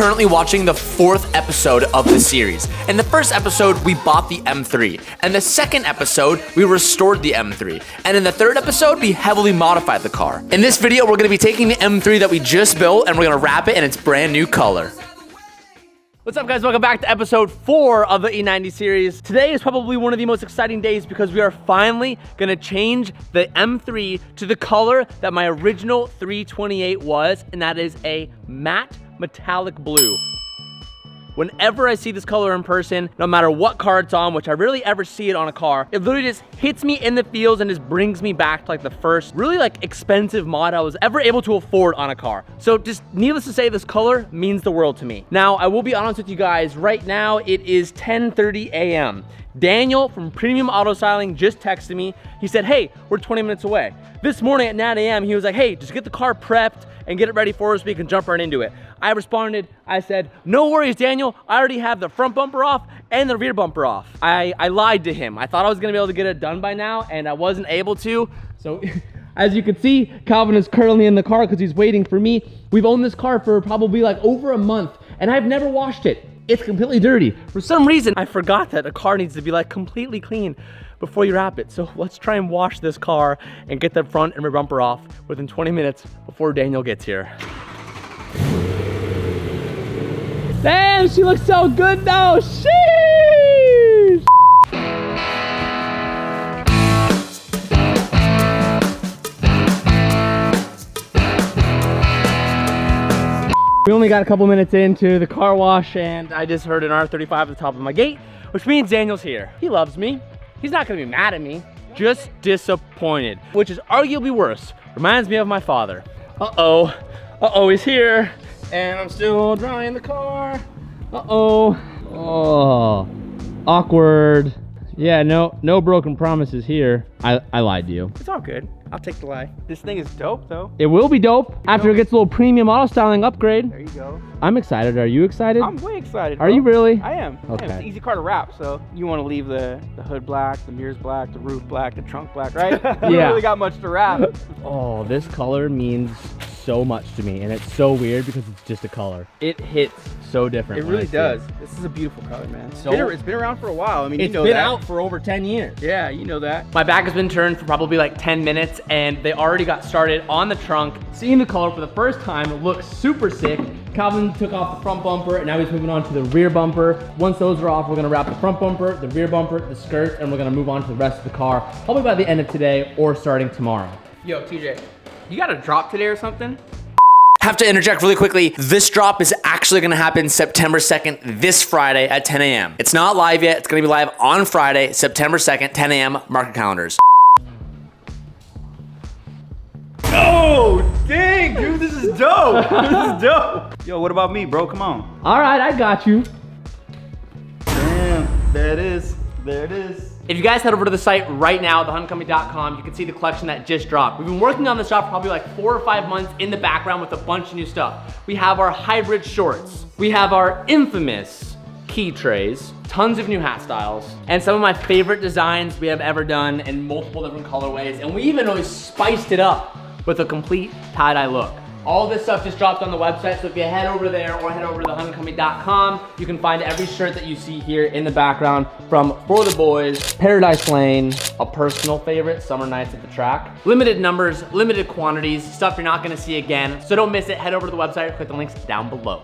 currently watching the 4th episode of the series. In the first episode, we bought the M3. In the second episode, we restored the M3. And in the third episode, we heavily modified the car. In this video, we're gonna be taking the M3 that we just built and we're gonna wrap it in its brand new color. What's up, guys? Welcome back to episode 4 of the E90 series. Today is probably one of the most exciting days because we are finally gonna change the M3 to the color that my original 328 was, and that is a matte metallic blue. Whenever I see this color in person, no matter what car it's on, which I rarely ever see it on a car, it literally just hits me in the feels and just brings me back to like the first really like expensive mod I was ever able to afford on a car. So just needless to say, this color means the world to me. Now, I will be honest with you guys, right now it is 10:30 a.m. Daniel from Premium Auto Styling just texted me. He said, hey, we're 20 minutes away. This morning at 9 a.m., he was like, hey, just get the car prepped and get it ready for us so we can jump right into it. I responded, I said, no worries, Daniel. I already have the front bumper off and the rear bumper off. I lied to him. I thought I was gonna be able to get it done by now, and I wasn't able to. So as you can see, Calvin is currently in the car because he's waiting for me. We've owned this car for probably like over a month, and I've never washed it. It's completely dirty. For some reason, I forgot that a car needs to be like completely clean before you wrap it. So let's try and wash this car and get the front and rear bumper off within 20 minutes before Daniel gets here. Damn, she looks so good though. Sheesh! We only got a couple minutes into the car wash and I just heard an R35 at the top of my gate, which means Daniel's here. He loves me. He's not gonna be mad at me, just disappointed, which is arguably worse. Reminds me of my father. Uh-oh, he's here. And I'm still drying the car. Uh-oh. Oh, awkward. Yeah, no broken promises here. I lied to you. It's all good. I'll take the lie. This thing is dope though. It will be dope after it gets a little premium auto styling upgrade. There you go. I'm excited. Are you excited? I'm way excited, bro. Are you really? I am. Okay. It's an easy car to wrap, so you want to leave the hood black, the mirrors black, the roof black, the trunk black, right? You don't really got much to wrap. Oh, this color means so much to me, and it's so weird because it's just a color. It hits so different. It really does. This is a beautiful color, man. So it's been around for a while. I mean, you know it's been that. out for over 10 years. Yeah, you know that. My back has been turned for probably like 10 minutes, and they already got started on the trunk. Seeing the color for the first time, it looks super sick. Calvin took off the front bumper, and now he's moving on to the rear bumper. Once those are off, we're gonna wrap the front bumper, the rear bumper, the skirt, and we're gonna move on to the rest of the car, probably by the end of today or starting tomorrow. Yo, TJ, you got a drop today or something? Have to interject really quickly. This drop is actually gonna happen September 2nd, this Friday at 10 a.m. It's not live yet. It's gonna be live on Friday, September 2nd, 10 a.m. Mark your calendars. Oh, dang, dude, this is dope. This is dope. Yo, what about me, bro? Come on. All right, I got you. Damn, there it is. There it is. If you guys head over to the site right now, thehuncompany.com, you can see the collection that just dropped. We've been working on this shop for probably like 4 or 5 months in the background with a bunch of new stuff. We have our hybrid shorts. We have our infamous key trays, tons of new hat styles, and some of my favorite designs we have ever done in multiple different colorways. And we even always spiced it up with a complete tie-dye look. All this stuff just dropped on the website, so if you head over there or head over to thehuncompany.com, you can find every shirt that you see here in the background from For the Boys, Paradise Lane, a personal favorite, Summer Nights at the Track. Limited numbers, limited quantities, stuff you're not gonna see again, so don't miss it. Head over to the website, click the links down below.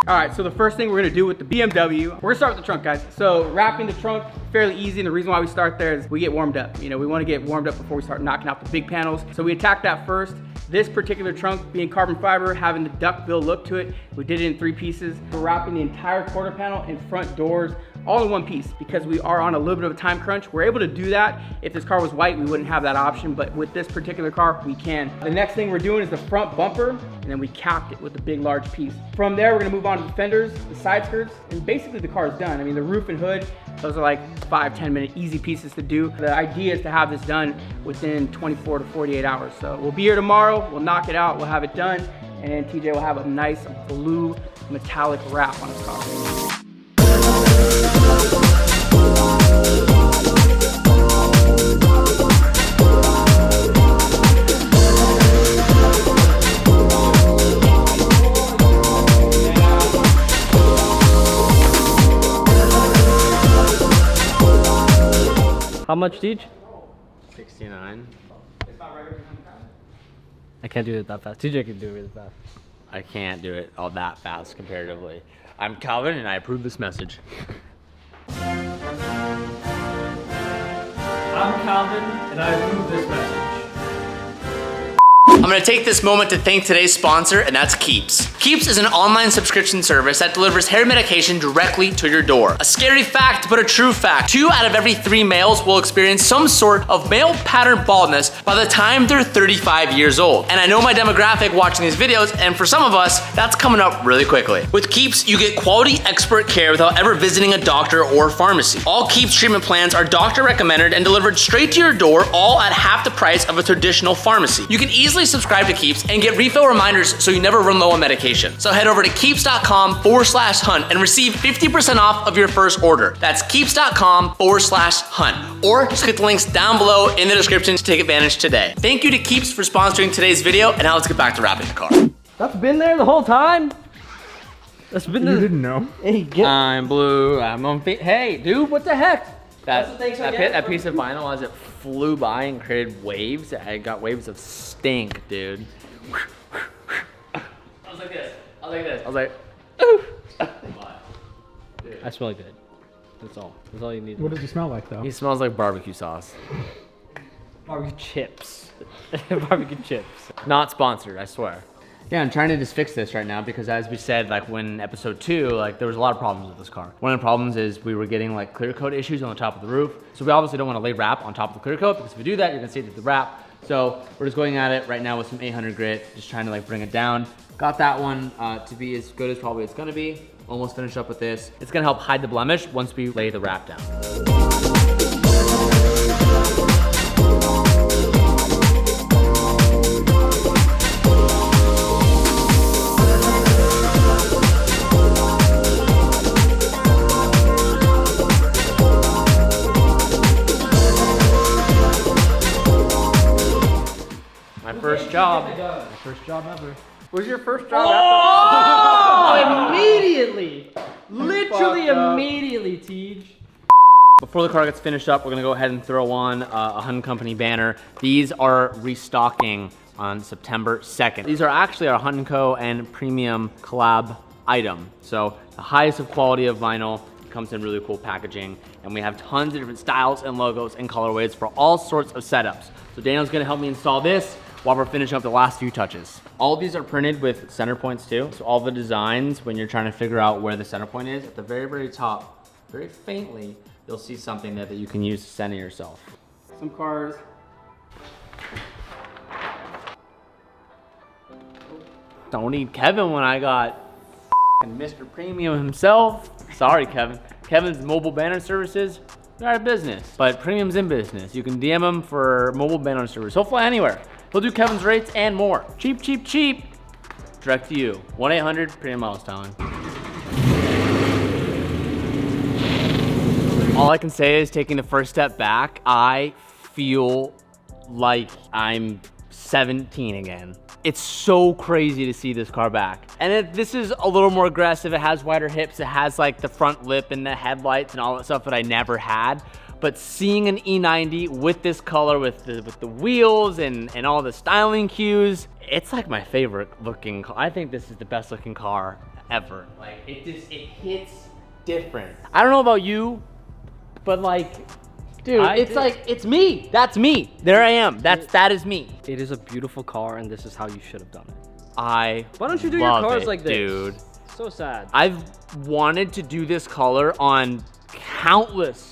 All right, so the first thing we're gonna do with the BMW, we're gonna start with the trunk, guys. So wrapping the trunk, fairly easy, and the reason why we start there is we get warmed up. You know, we wanna get warmed up before we start knocking out the big panels. So we attack that first. This particular trunk being carbon fiber, having the duckbill look to it, we did it in 3 pieces. We're wrapping the entire quarter panel and front doors all in one piece because we are on a little bit of a time crunch. We're able to do that. If this car was white, we wouldn't have that option, but with this particular car, we can. The next thing we're doing is the front bumper, and then we capped it with a big, large piece. From there, we're gonna move on to the fenders, the side skirts, and basically the car is done. I mean, the roof and hood, those are like 5-10 minute easy pieces to do. The idea is to have this done within 24 to 48 hours. So we'll be here tomorrow, we'll knock it out, we'll have it done, and TJ will have a nice blue metallic wrap on his car. How much each? 69. I can't do it that fast. TJ can do it really fast. I can't do it all that fast comparatively. I'm Calvin and I approve this message. I'm Calvin and I approve this message. I'm gonna take this moment to thank today's sponsor, and that's Keeps. Keeps is an online subscription service that delivers hair medication directly to your door. A scary fact, but a true fact. 2 out of every 3 males will experience some sort of male pattern baldness by the time they're 35 years old. And I know my demographic watching these videos, and for some of us, that's coming up really quickly. With Keeps, you get quality expert care without ever visiting a doctor or pharmacy. All Keeps treatment plans are doctor recommended and delivered straight to your door, all at half the price of a traditional pharmacy. You can easily subscribe to Keeps and get refill reminders so you never run low on medication. So head over to keeps.com/hunt and receive 50% off of your first order. That's keeps.com/hunt. Or just click the links down below in the description to take advantage today. Thank you to Keeps for sponsoring today's video, and now let's get back to wrapping the car. That's been there the whole time? That's been there. You didn't know? Hey, I'm blue, I'm on feet. Hey, dude, what the heck? That's the things I get. That piece of vinyl as it flew by and created waves. I got waves of stink, dude. I was like this. I was like this. I was like, ooh. I smell good. That's all. That's all you need. What does he smell like, though? He smells like barbecue sauce. Barbecue chips. Barbecue chips. Not sponsored, I swear. Yeah, I'm trying to just fix this right now because as we said, like when episode 2, like there was a lot of problems with this car. One of the problems is we were getting like clear coat issues on the top of the roof. So we obviously don't want to lay wrap on top of the clear coat because if we do that, you're gonna see the wrap. So we're just going at it right now with some 800 grit, just trying to like bring it down. Got that one to be as good as probably it's gonna be. Almost finished up with this. It's gonna help hide the blemish once we lay the wrap down. First job. My first job ever. Was your first job Oh! Immediately! Literally Fucked up. immediately, Tej. Before the car gets finished up, we're gonna go ahead and throw on a Hunt Company banner. These are restocking on September 2nd. These are actually our Hunt & Co. and premium collab item. So the highest of quality of vinyl, comes in really cool packaging, and we have tons of different styles and logos and colorways for all sorts of setups. So Daniel's gonna help me install this while we're finishing up the last few touches. All of these are printed with center points too. So all the designs, when you're trying to figure out where the center point is, at the very, very top, very faintly, you'll see something there that you can use to center yourself. Some cars. Don't need Kevin when I got Mr. Premium himself. Sorry, Kevin. Kevin's mobile banner services, they're out of business, but Premium's in business. You can DM him for mobile banner service. He'll fly anywhere. He'll do Kevin's rates and more. Cheap, cheap, cheap. Direct to you. 1-800-PREMIUM miles styling. All I can say is taking the first step back, I feel like I'm 17 again. It's so crazy to see this car back. And this is a little more aggressive. It has wider hips. It has like the front lip and the headlights and all that stuff that I never had. But seeing an E90 with this color, with the wheels and all the styling cues, it's like my favorite looking car. I think this is the best looking car ever. Like it hits different. I don't know about you, but like, dude, it's me. That's me. There I am. That is me. It is a beautiful car, and this is how you should have done it. Why don't you do your cars like this? Dude. So sad. I've wanted to do this color on countless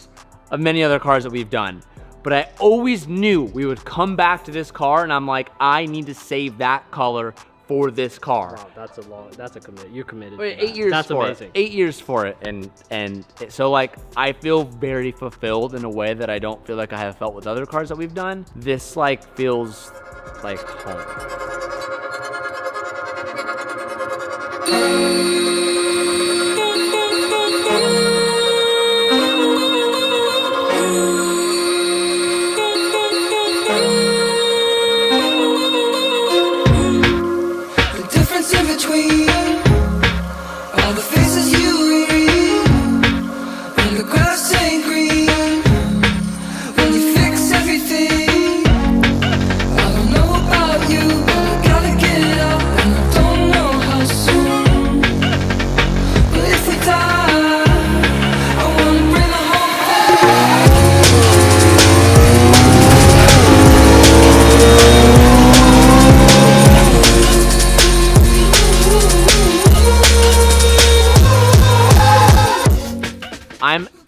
of many other cars that we've done, but I always knew we would come back to this car, and I'm like, I need to save that color for this car. Wow, that's a commit. You're committed. Wait, to that. 8 years That's for amazing. it. 8 years for it, and so like I feel very fulfilled in a way that I don't feel like I have felt with other cars that we've done. This like feels like home. When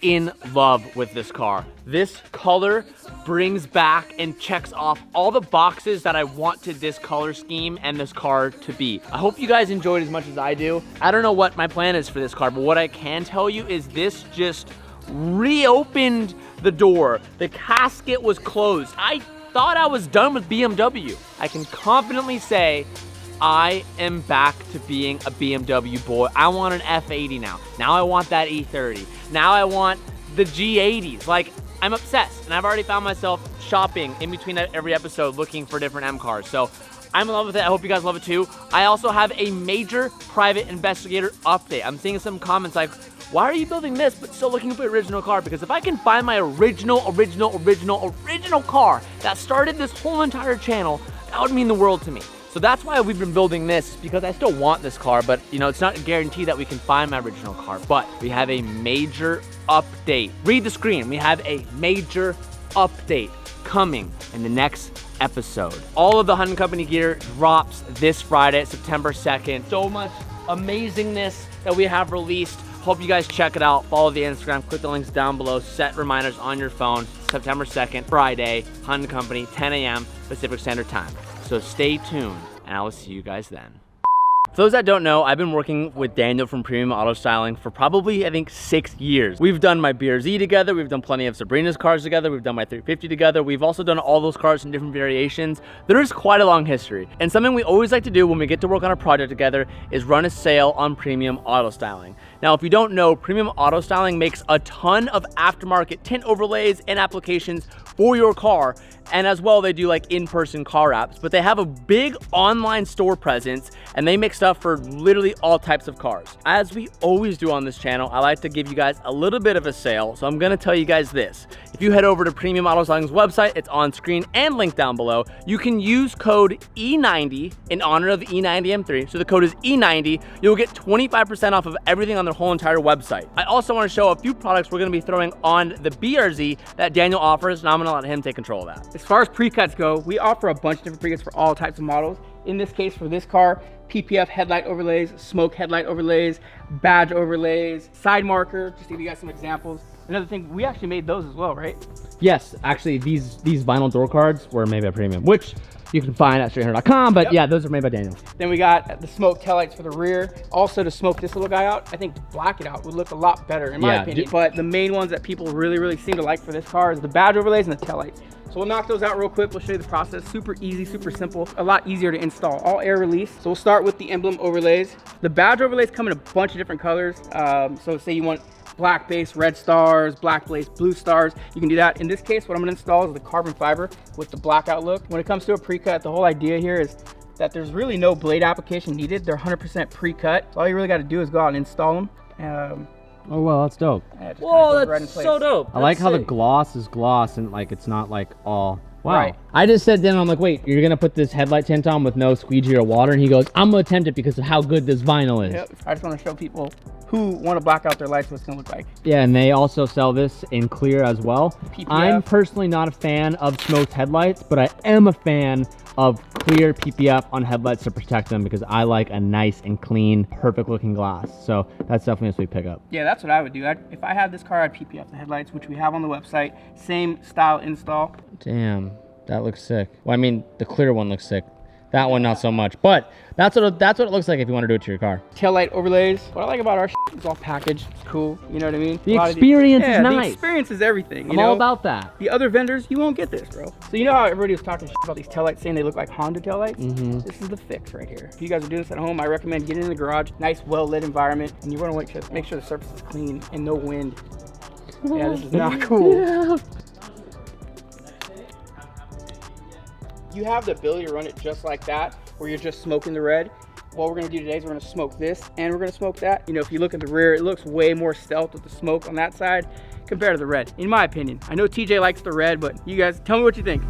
in love with this car. This color brings back and checks off all the boxes that I wanted this color scheme and this car to be. I hope you guys enjoyed as much as I do. I don't know what my plan is for this car, but what I can tell you is this just reopened the door. The casket was closed. I thought I was done with BMW. I can confidently say I am back to being a BMW boy. I want an F80 now. Now I want that E30. Now I want the G80s. Like, I'm obsessed, and I've already found myself shopping in between every episode looking for different M cars. So I'm in love with it. I hope you guys love it too. I also have a major private investigator update. I'm seeing some comments like, why are you building this but still looking for the original car? Because if I can find my original car that started this whole entire channel, that would mean the world to me. So that's why we've been building this, because I still want this car, but you know, it's not a guarantee that we can find my original car. But we have a major update. Read the screen. We have a major update coming in the next episode. All of the Hunt Company gear drops this Friday, September 2nd. So much amazingness that we have released. Hope you guys check it out. Follow the Instagram, click the links down below, set reminders on your phone. September 2nd, Friday, Hunt Company, 10 a.m. Pacific Standard Time. So stay tuned, and I will see you guys then. For those that don't know, I've been working with Daniel from Premium Auto Styling for probably, I think, 6 years. We've done my BRZ together, we've done plenty of Sabrina's cars together, we've done my 350 together, we've also done all those cars in different variations. There is quite a long history, and something we always like to do when we get to work on a project together is run a sale on Premium Auto Styling. Now, if you don't know, Premium Auto Styling makes a ton of aftermarket tint overlays and applications for your car, and as well, they do like in-person car apps, but they have a big online store presence, and they make stuff for literally all types of cars. As we always do on this channel, I like to give you guys a little bit of a sale, so I'm gonna tell you guys this. If you head over to Premium Auto Styling's website, it's on screen and linked down below, you can use code E90 in honor of the E90 M3, so the code is E90, you'll get 25% off of everything on their whole entire website. I also wanna show a few products we're gonna be throwing on the BRZ that Daniel offers, and I'm gonna let him take control of that. As far as pre-cuts go, we offer a bunch of different pre-cuts for all types of models. In this case, for this car, PPF headlight overlays, smoke headlight overlays, badge overlays, side marker, just to give you guys some examples. Another thing, we actually made those as well, right? Yes, actually, these vinyl door cards were made by Premium, which you can find at straighthunter.com, but yeah, those are made by Daniel. Then we got the smoke taillights for the rear. Also, to smoke this little guy out, I think black it out would look a lot better, in my opinion. But the main ones that people really seem to like for this car is the badge overlays and the taillights. So we'll knock those out real quick. We'll show you the process. Super easy, super simple, a lot easier to install. All air release. So we'll start with the emblem overlays. The badge overlays come in a bunch of different colors. So say you want black base, red stars, black base, blue stars, you can do that. In this case, what I'm gonna install is the carbon fiber with the blackout look. When it comes to a pre-cut, the whole idea here is that there's really no blade application needed. They're 100% pre-cut. So all you really gotta do is go out and install them. Oh, well, that's dope. Whoa, that's so dope. I like how the gloss is gloss and like it's not like all... Wow. Right. I just said then, I'm like, wait, you're gonna put this headlight tint on with no squeegee or water? And he goes, I'm gonna attempt it because of how good this vinyl is. Yep. I just wanna show people who wanna black out their lights what it's gonna look like. Yeah, and they also sell this in clear as well. PPF. I'm personally not a fan of smoked headlights, but I am a fan of clear PPF on headlights to protect them because I like a nice and clean, perfect looking glass. So that's definitely a sweet pickup. Yeah, that's what I would do. If I had this car, I'd PPF the headlights, which we have on the website. Same style install. Damn, that looks sick. Well, I mean, the clear one looks sick. That one, not so much. But that's what it looks like if you want to do it to your car. Taillight overlays. What I like about our shit is all packaged. It's cool. You know what I mean? The experience is nice. The experience is everything. I'm all about that. The other vendors, you won't get this, bro. So you know how everybody was talking shit about these taillights, saying they look like Honda taillights? Mm-hmm. This is the fix right here. If you guys are doing this at home, I recommend getting in the garage. Nice, well-lit environment. And you want to make sure the surface is clean and no wind. Yeah, this is not cool. Yeah. You have the ability to run it just like that, where you're just smoking the red. What we're gonna do today is we're gonna smoke this and we're gonna smoke that. You know, if you look at the rear, it looks way more stealth with the smoke on that side compared to the red, in my opinion. I know TJ likes the red, but you guys, tell me what you think.